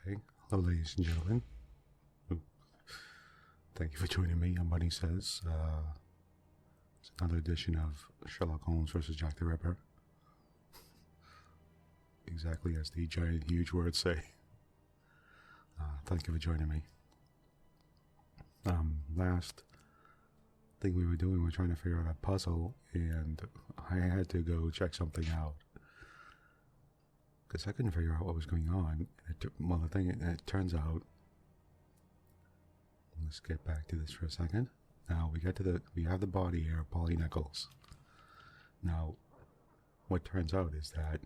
Okay. Hello, ladies and gentlemen. Thank you for joining me on Bunnysays. It's another edition of Sherlock Holmes versus Jack the Ripper. Exactly as the giant, huge words say. Thank you for joining me. Last thing we were doing, we were trying to figure out a puzzle, and I had to go check something out. Because I couldn't figure out what was going on. It turns out, let's get back to this for a second. Now we have the body here of Polly Nichols. Now, what turns out is that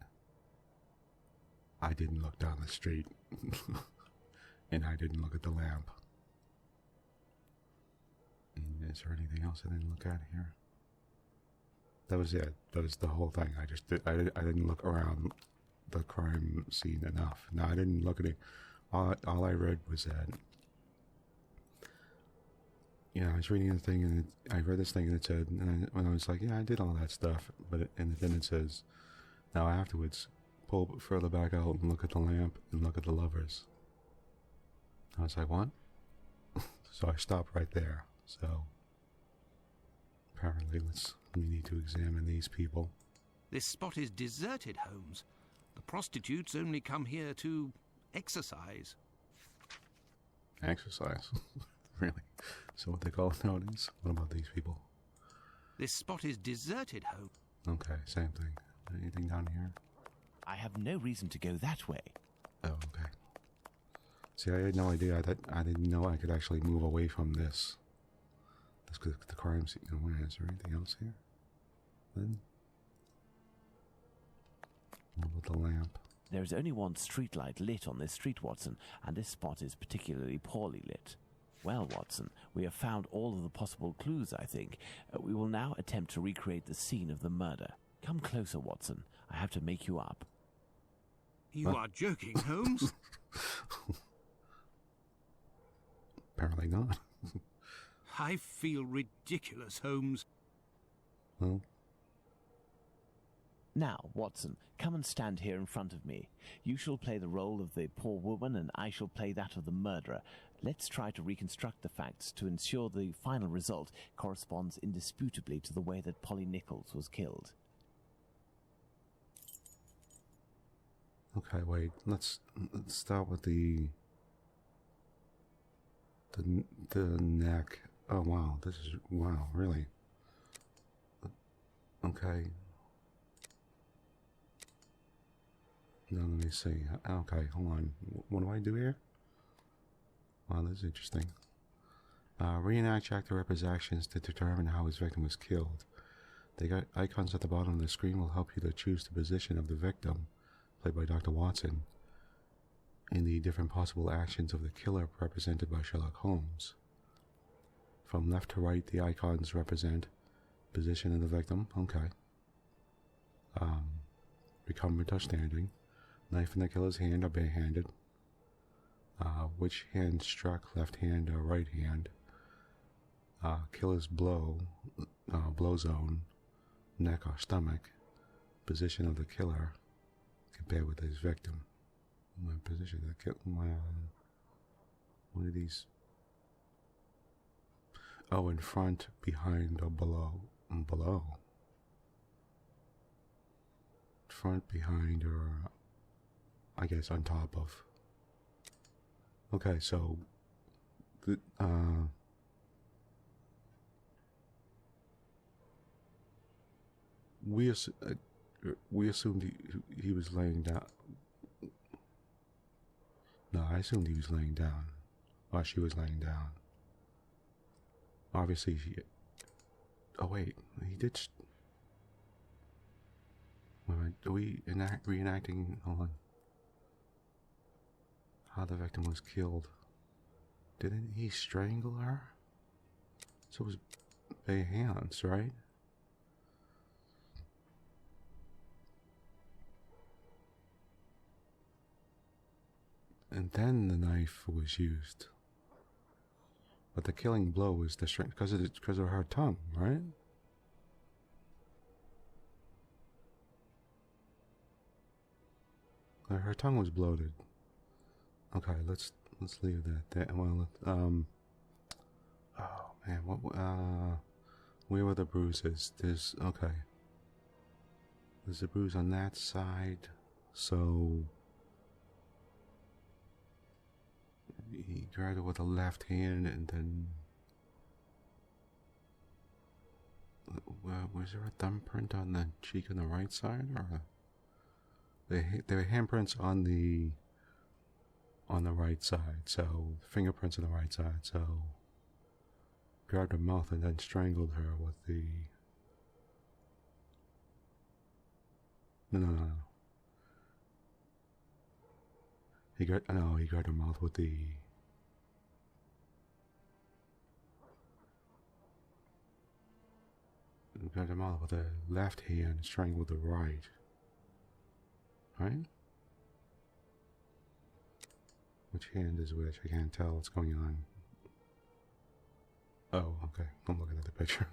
I didn't look down the street, and I didn't look at the lamp. And is there anything else I didn't look at here? That was it. That was the whole thing. I didn't look around the crime scene enough. No, I didn't look at it. All I read was that, I was reading the thing, and I read this thing, and it said, and I was like, yeah, I did all that stuff, and then it says, now afterwards, pull further back out and look at the lamp and look at the lovers. I was like, what? So I stopped right there. So apparently we need to examine these people. This spot is deserted, Holmes. The prostitutes only come here to exercise. Exercise? Really? So what they call it nowadays? What about these people? This spot is deserted, Holmes. Okay, same thing. Anything down here? I have no reason to go that way. Oh, okay. See, I had no idea. I didn't know I could actually move away from this. That's because the crime scene. Is there anything else here? Then? What about the lamp? There is only one streetlight lit on this street, Watson, and this spot is particularly poorly lit. Well, Watson, we have found all of the possible clues, I think. We will now attempt to recreate the scene of the murder. Come closer, Watson. I have to make you up. You are joking, Holmes? Apparently not. I feel ridiculous, Holmes. Well. Now, Watson, come and stand here in front of me. You shall play the role of the poor woman, and I shall play that of the murderer. Let's try to reconstruct the facts to ensure the final result corresponds indisputably to the way that Polly Nichols was killed. Okay, wait. Let's start with the neck. Oh wow, really. Okay. Now let me see. Okay, hold on. What do I do here? Wow, this is interesting. Reenact Jack the Ripper's actions to determine how his victim was killed. The icons at the bottom of the screen will help you to choose the position of the victim, played by Dr. Watson, in the different possible actions of the killer represented by Sherlock Holmes. From left to right, the icons represent position of the victim. Okay. Recumbent or standing. Knife in the killer's hand or barehanded. Which hand struck, left hand or right hand. Killer's blow zone, neck or stomach. Position of the killer compared with his victim. My position of the killer. What are these? Oh, in front, behind, or below. Below. Front, behind, or I guess on top of. Okay, so we assumed he was laying down. No, I assumed he was laying down, or she was laying down. Obviously, oh wait, he did. Are we reenacting? Hold on. How the victim was killed. Didn't he strangle her? So it was bare hands, right? And then the knife was used. But the killing blow was the strength because of her tongue, right? Her tongue was bloated. Okay, let's leave that there. Well, oh man, where were the bruises? There's a bruise on that side, so he grabbed it with the left hand, and then was there a thumbprint on the cheek on the right side, or there were handprints on the right side, so fingerprints on the right side, so grabbed her mouth and then strangled her with the no. He grabbed her mouth with the left hand and strangled with the right. Right? Which hand is which? I can't tell what's going on. Oh, okay. I'm looking at the picture.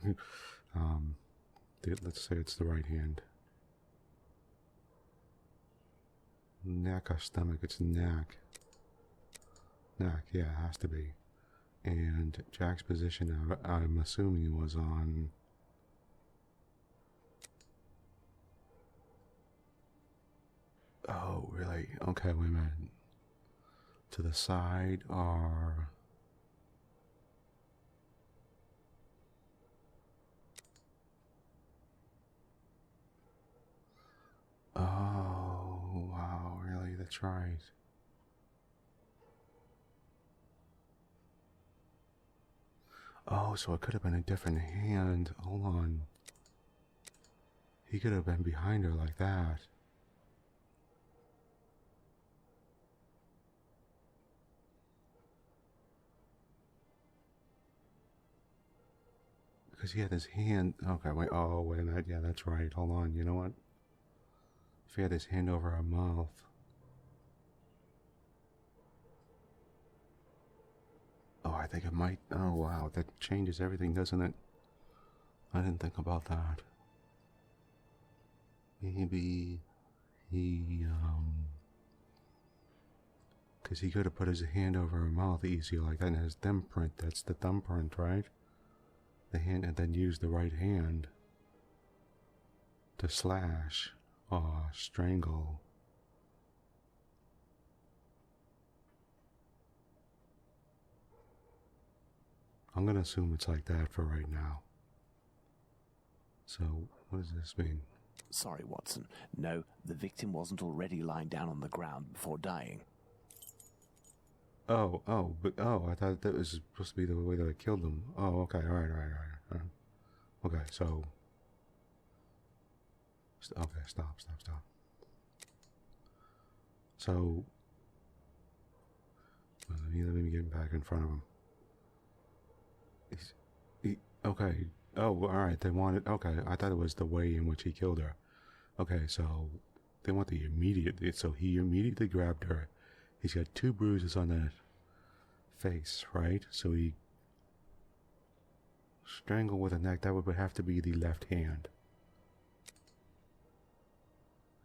Let's say it's the right hand. Neck or stomach? It's neck. Neck, yeah, it has to be. And Jack's position, I'm assuming, was on... Oh, really? Okay, wait a minute. To the side are... Oh, wow, really? That's right. Oh, so it could have been a different hand. Hold on. He could have been behind her like that. Because he had his hand... Okay, wait. Oh, wait a minute. Yeah, that's right. Hold on. You know what? If he had his hand over her mouth... Oh, I think it might... Oh, wow. That changes everything, doesn't it? I didn't think about that. Maybe... He, Because he could have put his hand over her mouth easier like that. And his thumbprint, that's the thumbprint, right? The hand, and then use the right hand to slash or strangle. I'm going to assume it's like that for right now. So, what does this mean? Sorry, Watson. No, the victim wasn't already lying down on the ground before dying. I thought that was supposed to be the way that I killed them. Oh, okay, all right. Okay, so... Okay, stop. So... Let me get back in front of him. Okay. Oh, alright, they wanted... Okay, I thought it was the way in which he killed her. Okay, so... They want the immediate... So he immediately grabbed her. He's got 2 bruises on the face, right? So he... Strangled with a neck. That would have to be the left hand.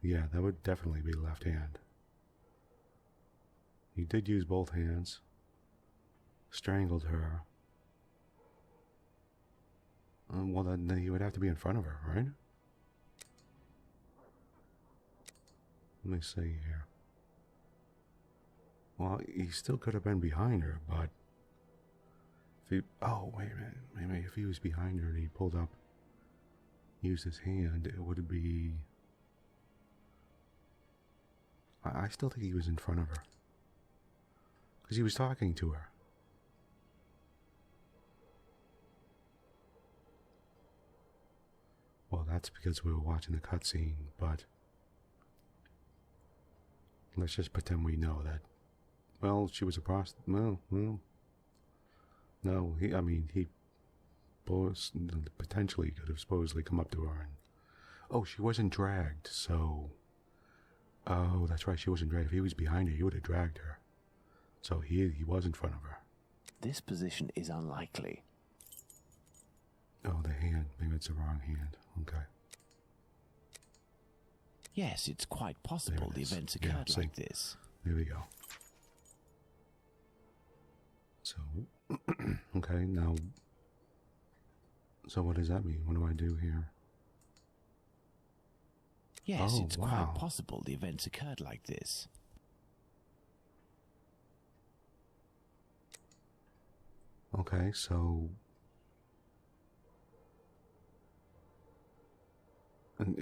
Yeah, that would definitely be left hand. He did use both hands. Strangled her. Well, then he would have to be in front of her, right? Let me see here. Well, he still could have been behind her, but... If he... Oh, wait a minute. If he was behind her and he pulled up... Used his hand, it would be... I still think he was in front of her. Because he was talking to her. Well, that's because we were watching the cutscene, but... Let's just pretend we know that. Well, she was a prostitute. Well. No, he potentially could have supposedly come up to her and... Oh, she wasn't dragged, so... Oh, that's right, she wasn't dragged. If he was behind her, he would have dragged her. So he was in front of her. This position is unlikely. Oh, the hand. Maybe it's the wrong hand. Okay. Yes, it's quite possible the events occurred like this. There we go. So, okay, now, so what does that mean? What do I do here? Yes, Oh, it's wow. quite possible the events occurred like this. Okay, so... And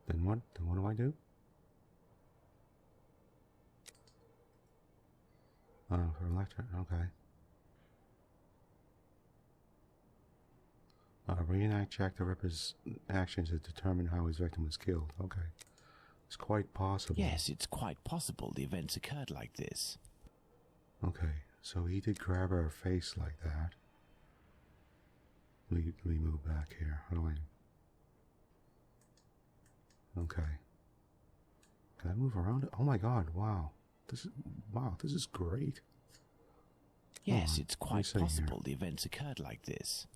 then what? Then what do I do? For electric, okay. Reenact check the Ripper's actions to determine how his victim was killed. Okay. It's quite possible. Yes, it's quite possible the events occurred like this. Okay, so he did grab her face like that. Let me move back here. How do I... Okay. Can I move around it? Oh my god, wow. This is great. Yes, it's quite possible here. the events occurred like this.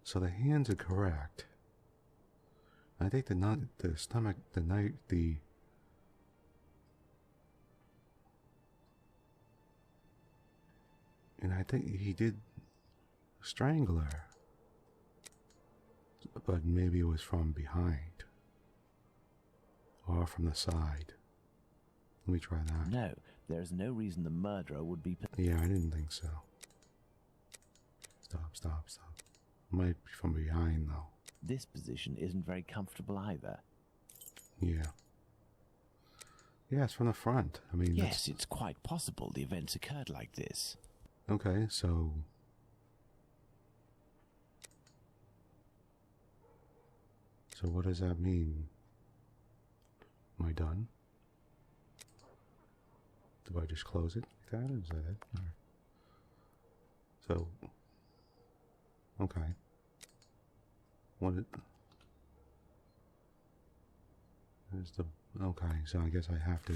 So the hands are correct. I think the stomach, the knife, and I think he did strangle her. But maybe it was from behind. Or from the side. Let me try that. No, there is no reason the murderer would be... Yeah, I didn't think so. Stop. Might be from behind, though. This position isn't very comfortable either. Yeah. Yeah, it's from the front. I mean, yes, it's quite possible the events occurred like this. Okay, so... So what does that mean? Am I done? Do I just close it like that? Is that it? Or... So... Okay. There's the... Okay, so I guess I have to...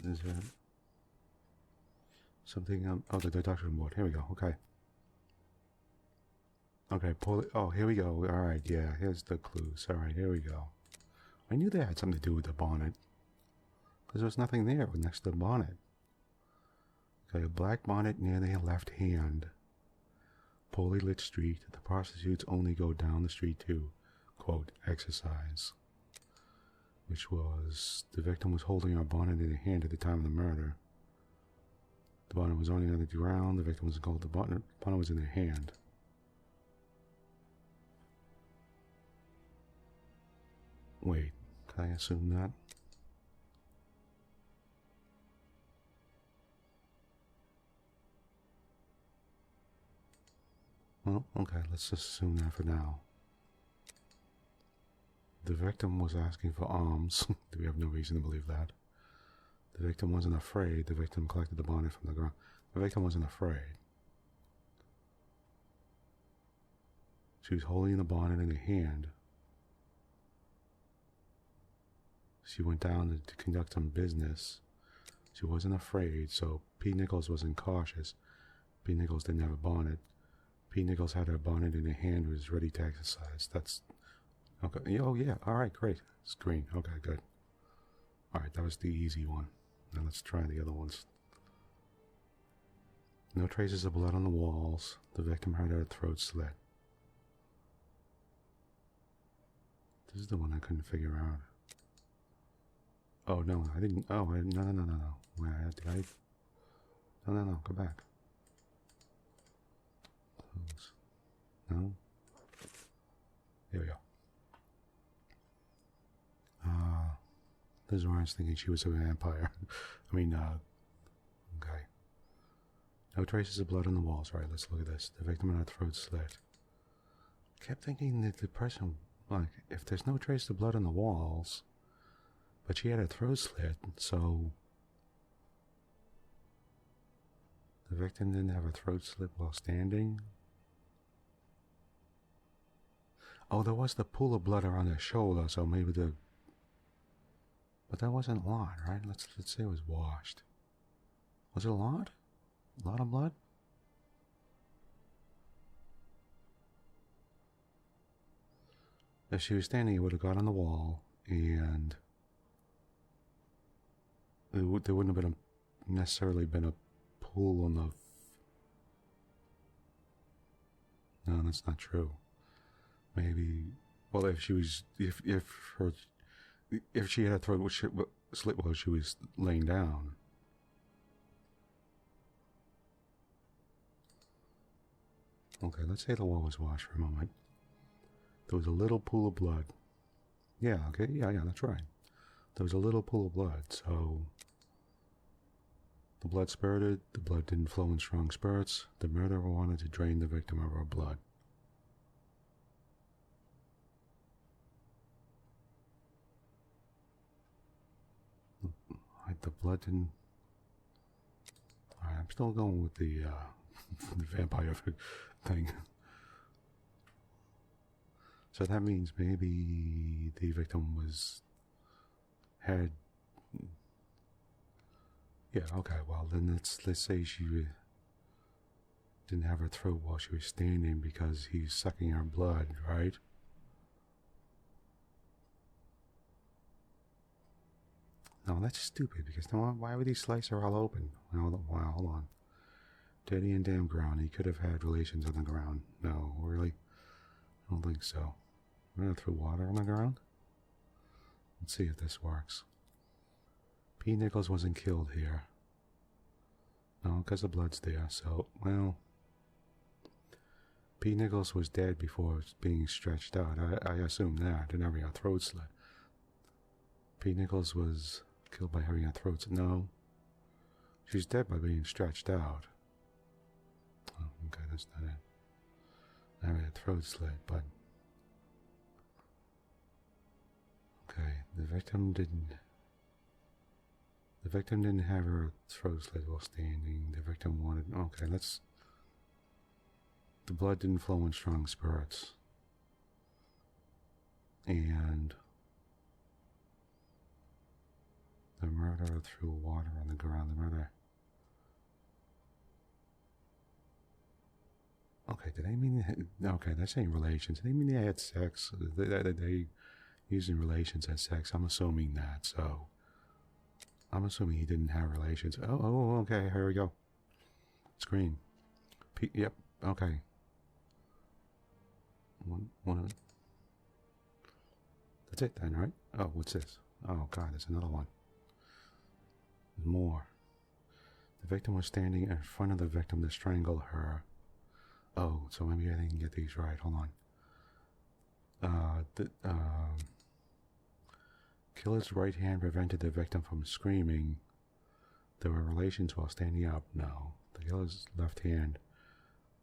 Is that... Something... oh, the deduction board. Here we go. Okay. Okay, pull it... Oh, here we go. Alright, yeah. Here's the clues. Alright, here we go. I knew that had something to do with the bonnet. Because there was nothing there next to the bonnet. Okay, a black bonnet near the left hand. Poorly lit street. The prostitutes only go down the street to, quote, exercise. Which was, the victim was holding her bonnet in her hand at the time of the murder. The bonnet was only on the ground. The victim was cold. The bonnet was in her hand. Wait, can I assume that? Well, okay, let's just assume that for now. The victim was asking for alms. We have no reason to believe that. The victim wasn't afraid. The victim collected the bonnet from the ground. The victim wasn't afraid. She was holding the bonnet in her hand. She went down to conduct some business. She wasn't afraid, so P. Nichols wasn't cautious. P. Nichols didn't have a bonnet. P. Nichols had her bonnet in her hand and was ready to exercise. That's... Okay. Oh, yeah. All right, great. It's green. Okay, good. All right, that was the easy one. Now let's try the other ones. No traces of blood on the walls. The victim had her throat slit. This is the one I couldn't figure out. Oh, no, I didn't. Oh, no. Did I? No, go back. Close. No? There we go. This is where I was thinking she was a vampire. I mean, okay. No traces of blood on the walls. All right, let's look at this. The victim had her throat slit. I kept thinking that the person, like, if there's no trace of blood on the walls, but she had her throat slit, so the victim didn't have her throat slit while standing. Oh, there was the pool of blood around her shoulder, so maybe the... But that wasn't a lot, right? Let's say it was washed. Was it a lot? A lot of blood? If she was standing, it would have got on the wall, and there wouldn't have been necessarily been a pool on the... No, that's not true. Maybe... Well, if she was... If she had a throat slit while she was laying down... Okay, let's say the wall was washed for a moment. There was a little pool of blood. Yeah, okay, yeah, that's right. There was a little pool of blood, so... The blood spurted, the blood didn't flow in strong spurts. The murderer wanted to drain the victim of her blood. The blood didn't... Alright, I'm still going with the vampire thing. So that means maybe the victim had... Yeah, okay, well then let's say she didn't have her throat while she was standing because he's sucking her blood, right? No, that's stupid, because why would he slice her all open? Well, hold on. Dirty and damn ground. He could have had relations on the ground. No, really? I don't think so. We're gonna throw water on the ground? Let's see if this works. P. Nichols wasn't killed here. No, because the blood's there, so, well... P. Nichols was dead before being stretched out. I assume that, and having a throat slit. P. Nichols was killed by having a throat slit. No. She's dead by being stretched out. Oh, okay, that's not it. Having a throat slit, but... Okay, the victim didn't have her throat slit while standing. The victim wanted... Okay, let's... The blood didn't flow in strong spurts. And... The murderer threw water on the ground. The murderer... Okay, did they mean... Okay, they're saying relations. Did they mean they had sex? They using relations as sex? I'm assuming that, so... I'm assuming he didn't have relations. Oh, okay, here we go. It's green. Yep, okay. One. That's it then, right? Oh, what's this? Oh, God, there's another one. There's more. The victim was standing in front of the victim to strangle her. Oh, so maybe I didn't get these right. Hold on. Killer's right hand prevented the victim from screaming. There were relations while standing up. No. The killer's left hand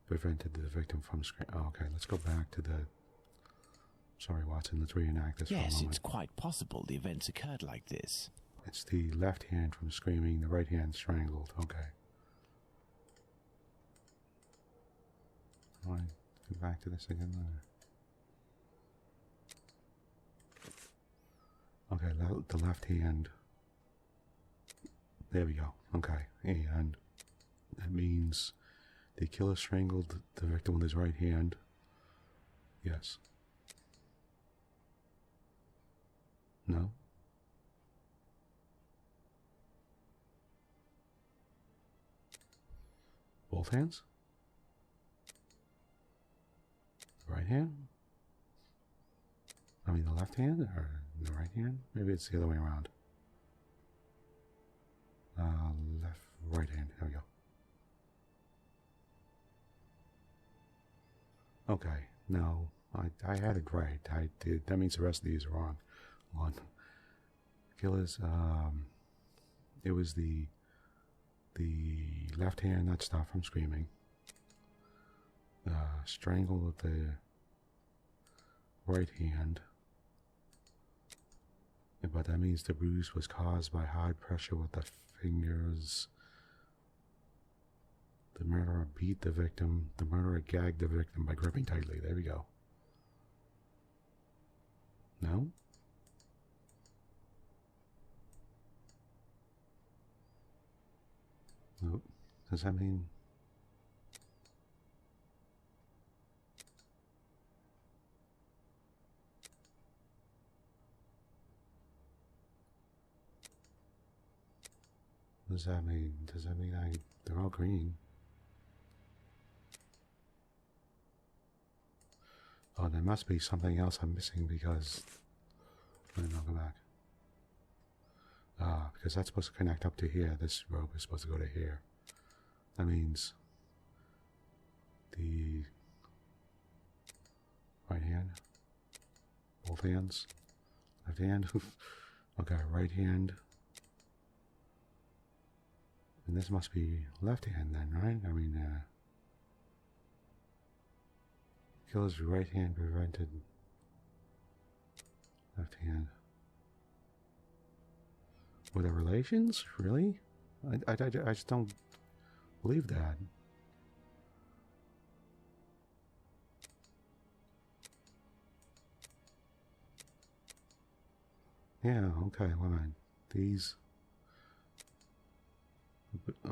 prevented the victim from screaming. Oh, okay, let's go back to the... Sorry, Watson, let's reenact this for a moment. Yes, it's quite possible the events occurred like this. It's the left hand from screaming, the right hand strangled. Okay. Do I go back to this again? Okay, the left hand. There we go. Okay, and that means the killer strangled the victim with his right hand. Yes. No? Both hands? Right hand? I mean the left hand or the right hand? Maybe it's the other way around. Right hand. There we go. Okay. No, I had it right. I did. That means the rest of these are wrong. One. Killers. It was the left hand that stopped from screaming. Strangled with the right hand. But that means the bruise was caused by hard pressure with the fingers. The murderer beat the victim. The murderer gagged the victim by gripping tightly. There we go. No? Nope. Does that mean... What does that mean? Does that mean they're all green? Oh, there must be something else I'm missing because... Wait, I'll go back. Because that's supposed to connect up to here. This rope is supposed to go to here. That means... the... right hand. Both hands. Left hand. Okay, right hand. And this must be left hand then, right? I mean, killer's right hand prevented left hand. Were there relations? Really? I just don't believe that. Yeah, okay, wait a minute. These...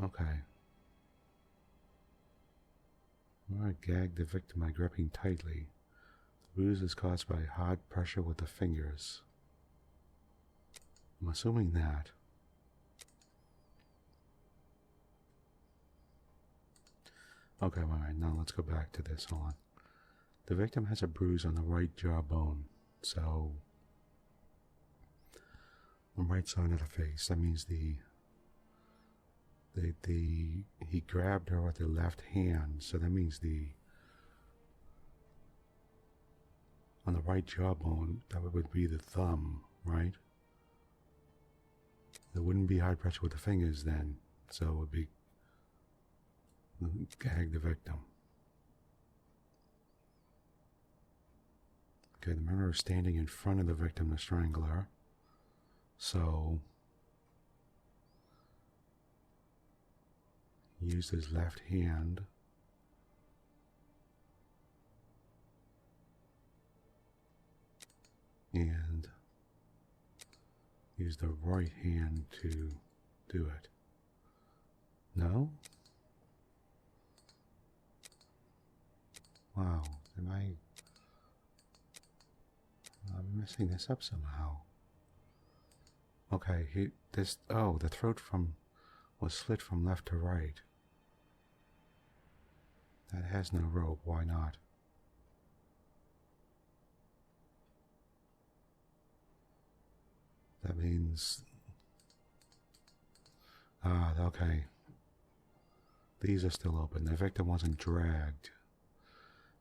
okay. Alright, gag the victim by gripping tightly. The bruise is caused by hard pressure with the fingers. I'm assuming that. Okay, alright, now let's go back to this. Hold on. The victim has a bruise on the right jawbone, so... on the right side of the face. That means he grabbed her with the left hand, so that means on the right jawbone, that would be the thumb, right? There wouldn't be hard pressure with the fingers then, so it would be gag the victim. Okay, the murderer is standing in front of the victim, the strangler, so he used his left hand and used the right hand to do it. No? Wow, I'm messing this up somehow. Okay, the throat was slit from left to right. That has no rope, why not? That means... okay. These are still open. The victim wasn't dragged.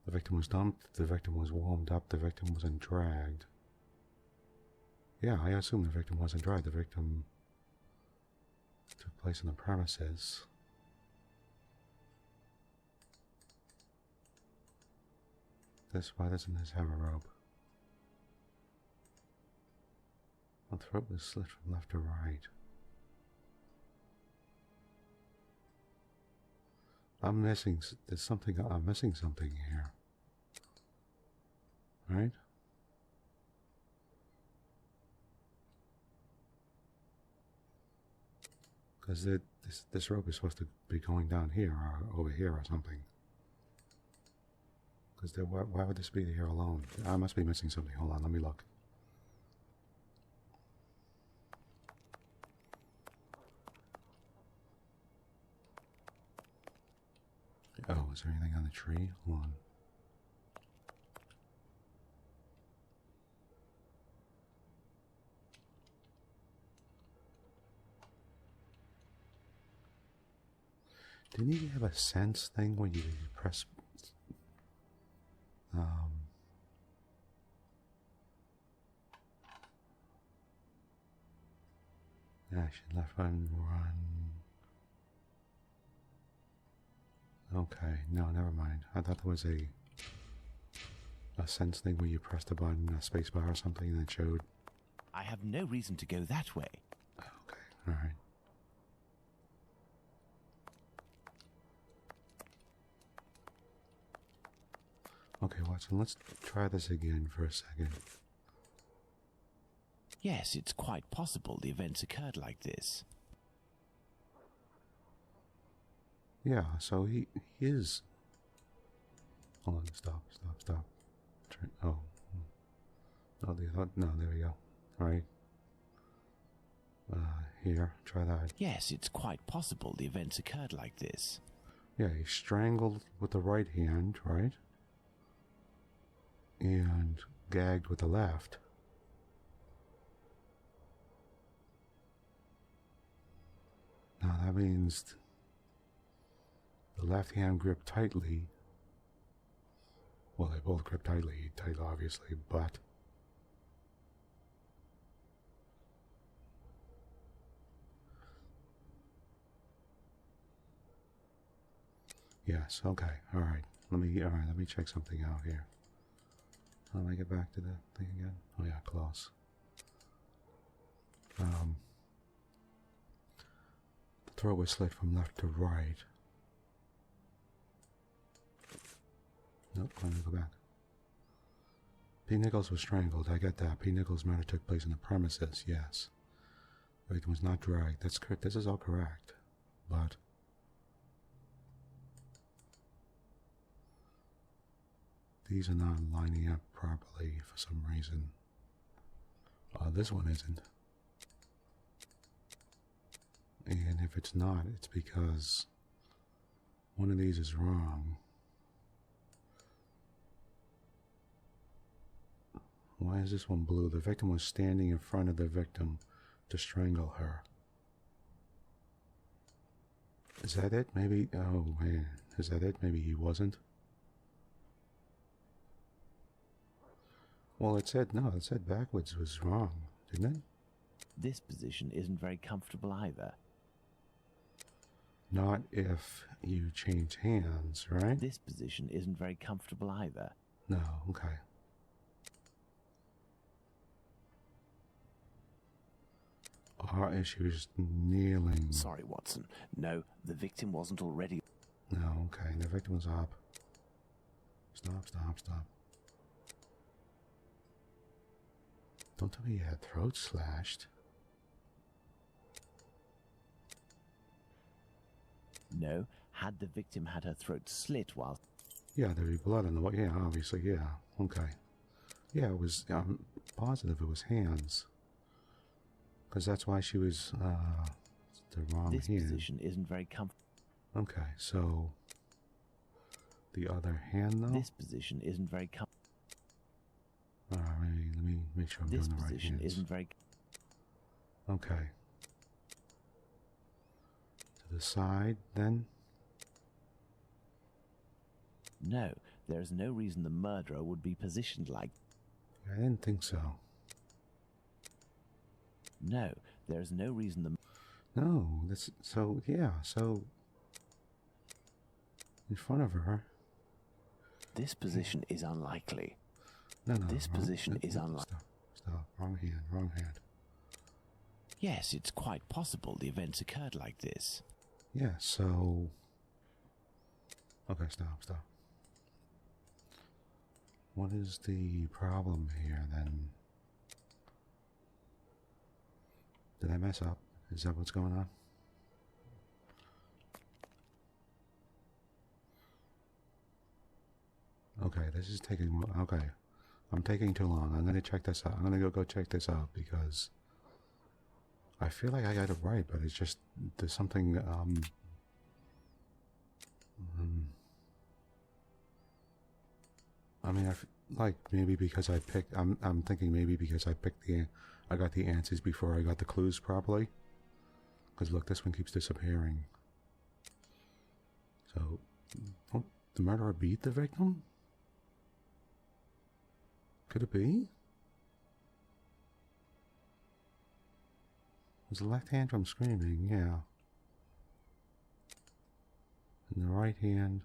The victim was dumped, the victim was warmed up, the victim wasn't dragged. Yeah, I assume the victim wasn't dragged. The victim took place on the premises. Why doesn't this have a rope? The throat was slit from left to right. I'm missing something here. Right? Because this rope is supposed to be going down here or over here or something. Because why would this be here alone? I must be missing something. Hold on, let me look. Oh, is there anything on the tree? Hold on. Didn't you have a sense thing when you press... Action, left button, run. Okay, no, never mind. I thought there was a sense thing where you pressed a button, a space bar or something, and it showed. I have no reason to go that way. Okay, alright. Okay, Watson, let's try this again for a second. Yes, it's quite possible the events occurred like this. Yeah, so he is... Hold on, stop. Oh. No, there we go. Right. Here, try that. Yes, it's quite possible the events occurred like this. Yeah, he strangled with the right hand, right? And gagged with the left. Now that means the left hand gripped tightly. Well, they both grip tightly, obviously, but yes, okay, all right. Let me check something out here. How do I get back to the thing again? Oh yeah, close. The throat was slit from left to right. Nope, let me go back. P. Nichols was strangled, I get that. P. Nichols' murder took place in the premises, yes. The victim was not dragged. That's correct. This is all correct. But these are not lining up properly for some reason. This one isn't. And if it's not, it's because one of these is wrong. Why is this one blue? The victim was standing in front of the victim to strangle her. Is that it? Maybe, oh man, is that it? Maybe he wasn't? Well, it said backwards was wrong, didn't it? This position isn't very comfortable either. Not if you change hands, right? This position isn't very comfortable either. No, okay. Our issue is kneeling. Sorry, Watson. No, the victim wasn't already... No, okay, the victim was up. Stop. Don't tell me you had throat slashed. No, had the victim had her throat slit while... Yeah, there'd be blood on the... Yeah, obviously, yeah. Okay. Yeah, it was... I'm positive it was hands. Because that's why she was, the wrong hand. This position isn't very comfortable. Okay, so... The other hand, though? This position isn't very comfortable. Alright, let me make sure I'm doing the right hands. This position isn't very... Okay. To the side, then? No, there is no reason the murderer would be positioned like... I didn't think so. No, there is no reason the... No, that's... So, yeah, so... In front of her... This position is unlikely. No, this position is unlikely. Stop. Wrong hand. Yes, it's quite possible the events occurred like this. Yeah, so... Okay, stop. What is the problem here, then? Did I mess up? Is that what's going on? Okay, this is taking... Okay. I'm taking too long. I'm going to check this out. I'm going to go check this out because I feel like I got it right, but it's just there's something I mean, like maybe because I picked I'm thinking maybe because I got the answers before I got the clues properly. Cuz look, this one keeps disappearing. So, don't the murderer beat the victim? Could it be? Was the left hand from screaming? Yeah. And the right hand.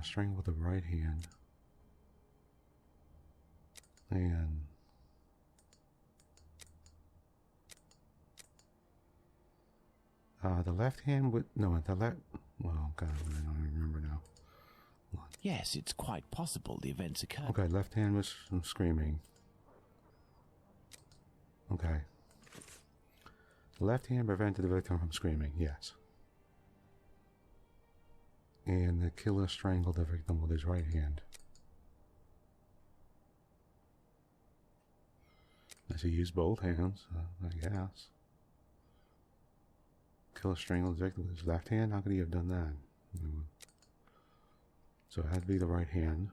Strangled with the right hand. And the left hand would no, the left. Well, God, I don't remember now. Yes, it's quite possible the events occurred. Okay, left hand was from screaming. Okay. The left hand prevented the victim from screaming, yes. And the killer strangled the victim with his right hand. I should use both hands, I guess. Killer strangled victim with his left hand? How could he have done that? So it had to be the right hand.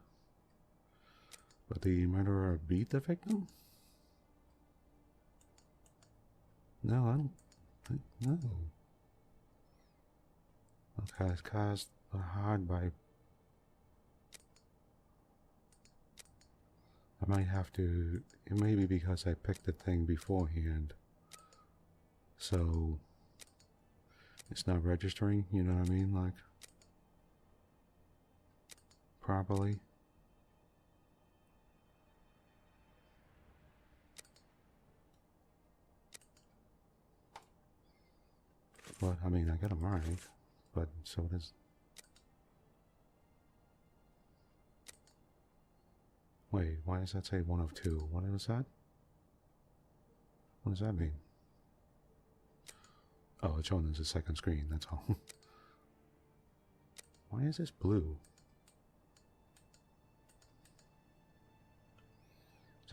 But the murderer beat the victim? No, I don't think, no. Okay, it's caused hard by... I might have to... It may be because I picked the thing beforehand. So... It's not registering, you know what I mean? Like... Properly. But, I mean, I got them right. But, so does... Wait, why does that say 1 of 2? What is that? What does that mean? Oh, it's showing us a second screen, that's all. Why is this blue?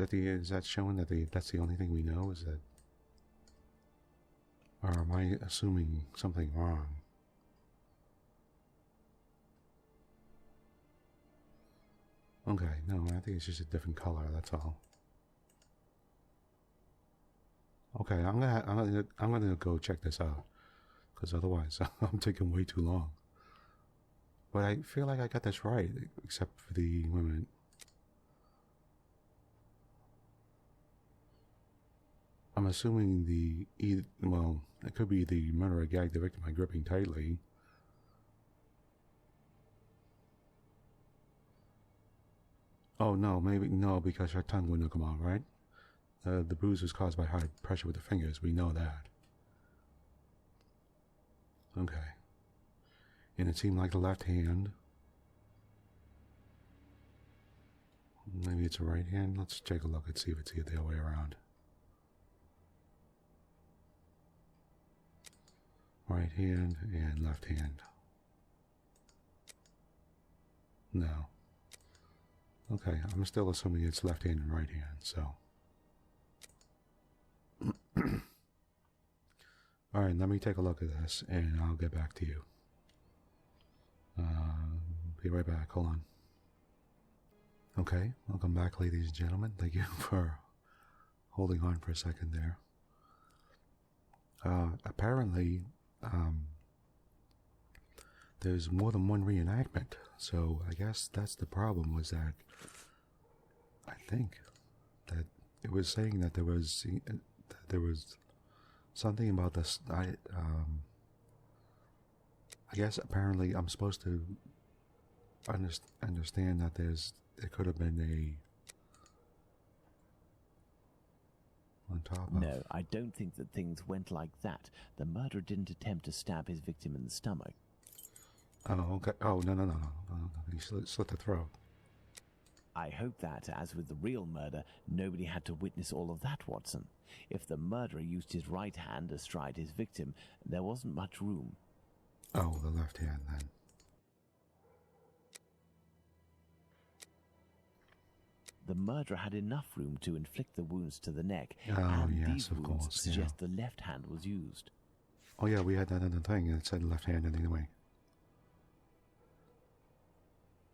Is that showing that that's the only thing we know? Is that... Or am I assuming something wrong? Okay, no, I think it's just a different color, that's all. Okay, I'm gonna go check this out, because otherwise I'm taking way too long. But I feel like I got this right, except for the women. I'm assuming well, it could be the murderer gagged the victim by gripping tightly. Oh no, maybe no, because her tongue wouldn't come out, right? The bruise was caused by hard pressure with the fingers. We know that. Okay. And it seemed like the left hand. Maybe it's a right hand. Let's take a look and see if it's the other way around. Right hand and left hand. No. Okay, I'm still assuming it's left hand and right hand, so. Alright, let me take a look at this and I'll get back to you. Be right back, hold on. Okay, welcome back, ladies and gentlemen. Thank you for holding on for a second there. Apparently, there's more than one reenactment, so I guess that's the problem, was that I think that it was saying that there was something about this. I guess apparently I'm supposed to understand that there could have been on top of... No, I don't think that things went like that. The murderer didn't attempt to stab his victim in the stomach. Oh, okay. Oh, no. He slit the throat. I hope that, as with the real murder, nobody had to witness all of that, Watson. If the murderer used his right hand astride his victim, there wasn't much room. Oh, the left hand, then. The murderer had enough room to inflict the wounds to the neck, Oh, and yes, these of wounds course, suggest the left hand was used. Oh, yeah, we had that in the thing. It said left hand anyway.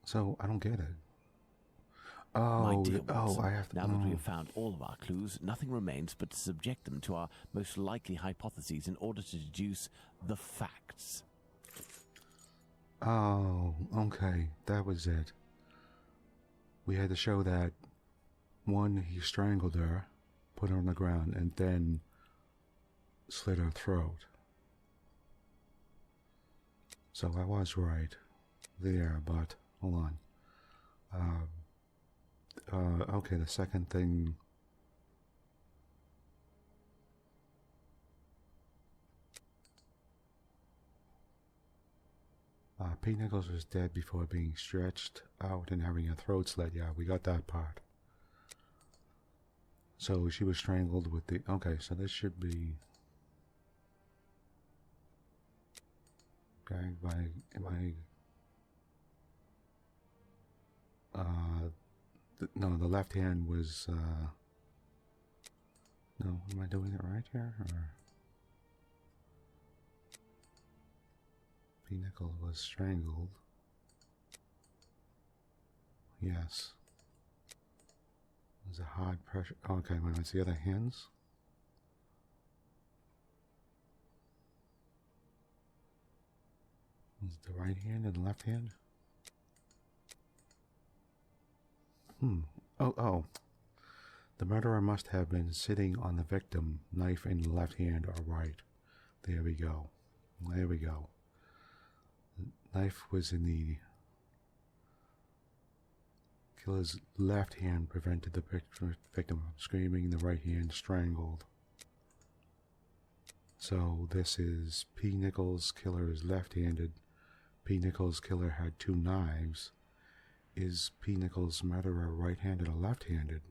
So, I don't get it. Oh, My dear Watson, I have to... now that we have found all of our clues, nothing remains but to subject them to our most likely hypotheses in order to deduce the facts. Oh, okay. That was it. We had to show that, one, he strangled her, put her on the ground, and then slit her throat. So I was right there, but hold on. Okay, the second thing. Pete Nichols was dead before being stretched out and having her throat slit. Yeah, we got that part. So she was strangled with the... Okay, so this should be... Gagged by... no, the left hand was... No, am I doing it right here? Or P. Nichols was strangled. Yes. There's a hard pressure. Okay, wait, it's the other hands. Was it the right hand and the left hand? Oh. The murderer must have been sitting on the victim, knife in the left hand or right. There we go. There we go. The knife was in the killer's left hand, prevented the victim from screaming, the right hand strangled. So this is P. Nichols, killer is left-handed. P. Nichols, killer had 2 knives. Is P. Nichols' murderer right-handed or left-handed?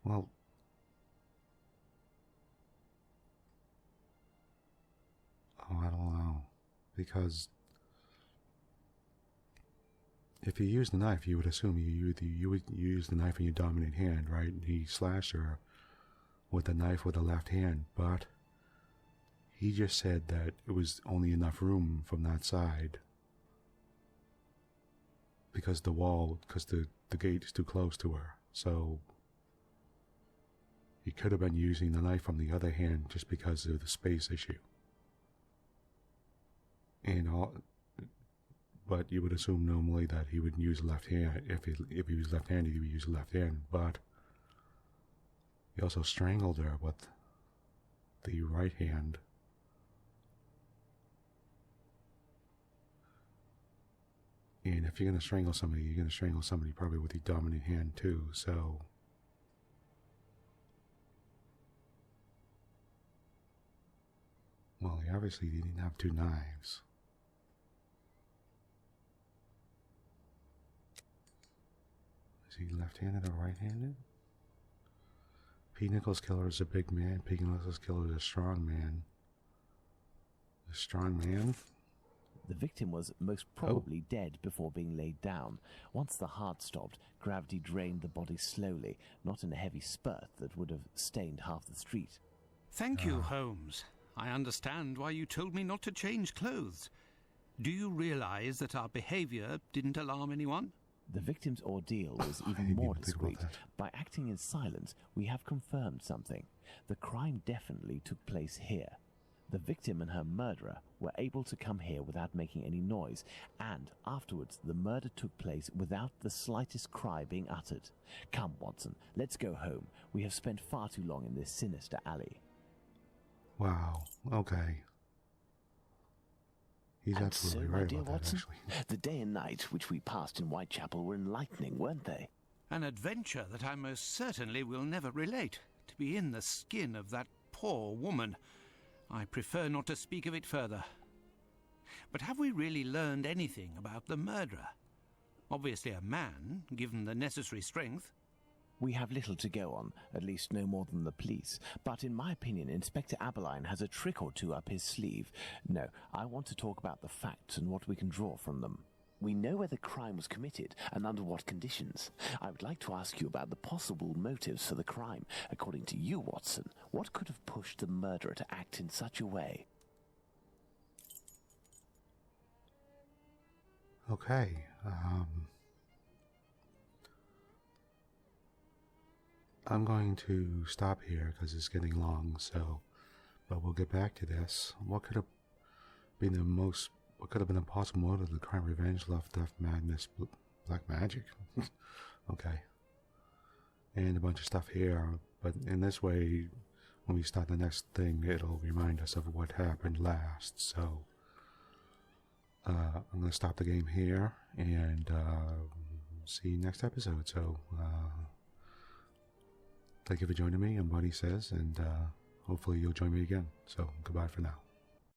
Well, I don't know, because if you use the knife, you would assume you would use the knife in your dominant hand, right? He slashed her with the knife with the left hand, but he just said that it was only enough room from that side because the gate is too close to her. So he could have been using the knife from the other hand just because of the space issue. But you would assume normally that he would use left hand. If he was left-handed, he would use left hand. But he also strangled her with the right hand. And if you're going to strangle somebody, you're going to strangle somebody probably with the dominant hand too. So well, he obviously didn't have 2 knives. Is he left-handed or right-handed? P. Nichols' killer is a big man. P. Nichols' killer is a strong man. A strong man? The victim was most probably dead before being laid down. Once the heart stopped, gravity drained the body slowly, not in a heavy spurt that would have stained half the street. Thank you, Holmes. I understand why you told me not to change clothes. Do you realize that our behavior didn't alarm anyone? The victim's ordeal was even more discreet. By acting in silence, we have confirmed something. The crime definitely took place here. The victim and her murderer were able to come here without making any noise, and afterwards the murder took place without the slightest cry being uttered. Come, Watson, let's go home. We have spent far too long in this sinister alley. Wow, okay. He's And absolutely so, right my dear about Watson, that, actually. the day and night which we passed in Whitechapel were enlightening, weren't they? An adventure that I most certainly will never relate. To be in the skin of that poor woman. I prefer not to speak of it further. But have we really learned anything about the murderer? Obviously a man, given the necessary strength. We have little to go on, at least no more than the police. But in my opinion, Inspector Aberline has a trick or two up his sleeve. No, I want to talk about the facts and what we can draw from them. We know where the crime was committed and under what conditions. I would like to ask you about the possible motives for the crime. According to you, Watson, what could have pushed the murderer to act in such a way? Okay, I'm going to stop here because it's getting long, but we'll get back to this. What could have been a possible motive of the crime? Revenge, love, death, madness, black magic. Okay. And a bunch of stuff here, but in this way, when we start the next thing, it'll remind us of what happened last. So, I'm going to stop the game here, and see you next episode. So, thank you for joining me. I'm Bunnysays, and hopefully you'll join me again. So, goodbye for now.